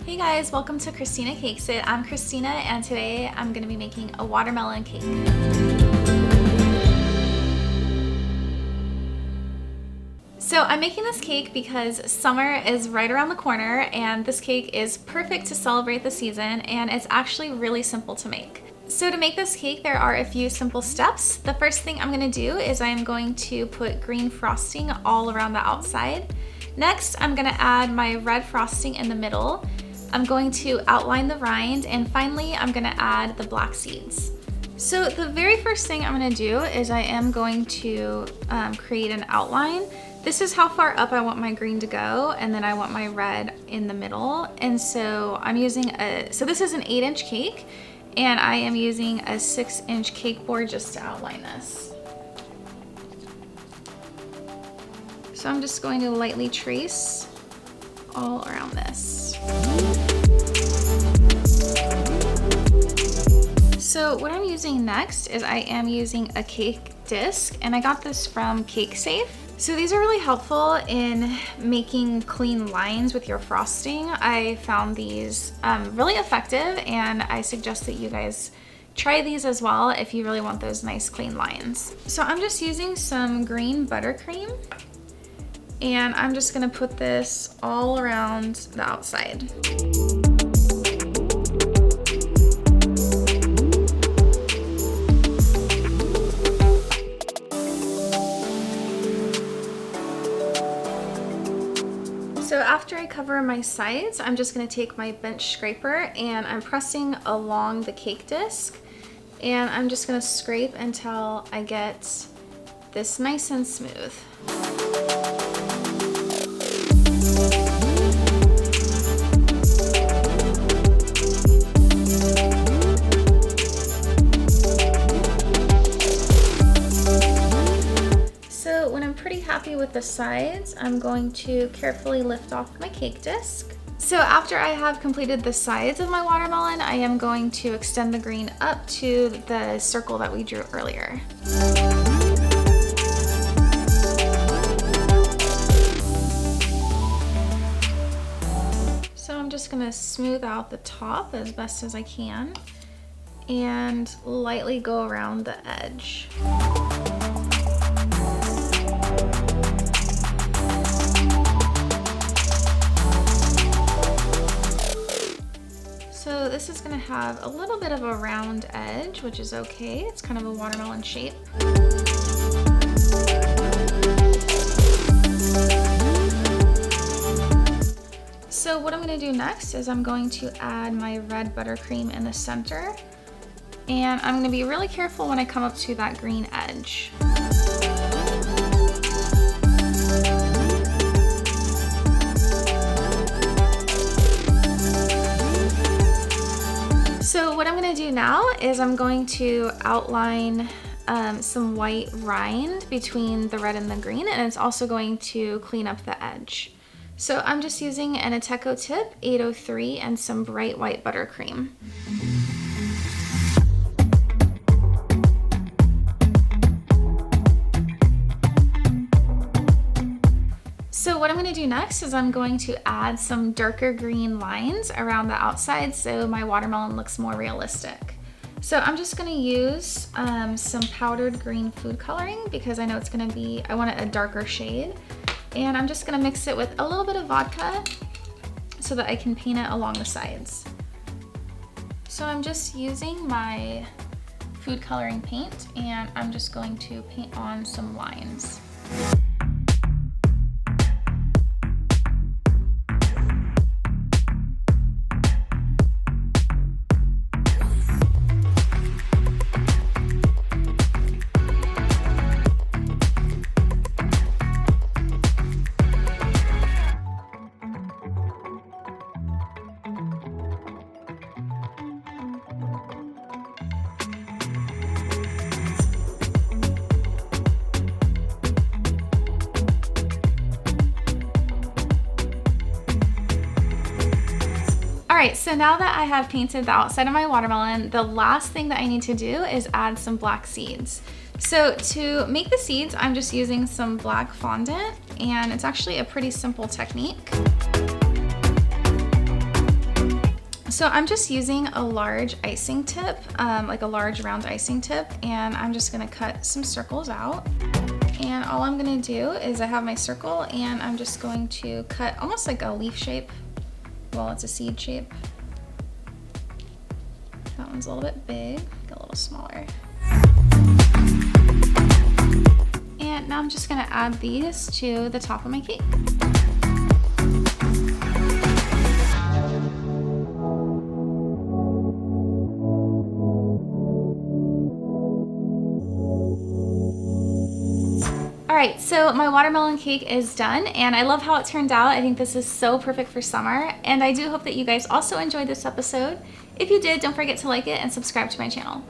Hey guys, welcome to Christina Cakes It. I'm Christina and today I'm going to be making a watermelon cake. So I'm making this cake because summer is right around the corner and this cake is perfect to celebrate the season, and it's actually really simple to make. So to make this cake, there are a few simple steps. The first thing I'm going to do is I'm going to put green frosting all around the outside. Next, I'm going to add my red frosting in the middle. I'm going to outline the rind, and finally I'm going to add the black seeds. So the very first thing I'm going to do is I am going to create an outline. This is how far up I want my green to go, and then I want my red in the middle. And so I'm using this is an 8-inch cake, and I am using a 6-inch cake board just to outline this. So I'm just going to lightly trace all around this. So what I'm using next is I am using a cake disc, and I got this from Cake Safe. So these are really helpful in making clean lines with your frosting. I found these really effective, and I suggest that you guys try these as well if you really want those nice clean lines. So I'm just using some green buttercream, and I'm just gonna put this all around the outside. So after I cover my sides, I'm just going to take my bench scraper and I'm pressing along the cake disc, and I'm just going to scrape until I get this nice and smooth. Happy with the sides, I'm going to carefully lift off my cake disc. So after I have completed the sides of my watermelon, I am going to extend the green up to the circle that we drew earlier. So I'm just going to smooth out the top as best as I can and lightly go around the edge. So this is going to have a little bit of a round edge, which is okay. It's kind of a watermelon shape. So what I'm going to do next is I'm going to add my red buttercream in the center, and I'm going to be really careful when I come up to that green edge. So what I'm going to do now is I'm going to outline some white rind between the red and the green, and it's also going to clean up the edge. So I'm just using an Ateco tip 803 and some bright white buttercream. So what I'm going to do next is I'm going to add some darker green lines around the outside so my watermelon looks more realistic. So I'm just going to use some powdered green food coloring because I know it's going to be, I want it a darker shade. And I'm just going to mix it with a little bit of vodka so that I can paint it along the sides. So I'm just using my food coloring paint, and I'm just going to paint on some lines. All right, so now that I have painted the outside of my watermelon, the last thing that I need to do is add some black seeds. So to make the seeds, I'm just using some black fondant, and it's actually a pretty simple technique. So I'm just using a large icing tip, like a large round icing tip, and I'm just gonna cut some circles out. And all I'm gonna do is I have my circle and I'm just going to cut almost like a leaf shape. Well, it's a seed shape. That one's a little bit big, get a little smaller. And now I'm just gonna add these to the top of my cake. All right, so my watermelon cake is done and I love how it turned out. I think this is so perfect for summer, and I do hope that you guys also enjoyed this episode. If you did, don't forget to like it and subscribe to my channel.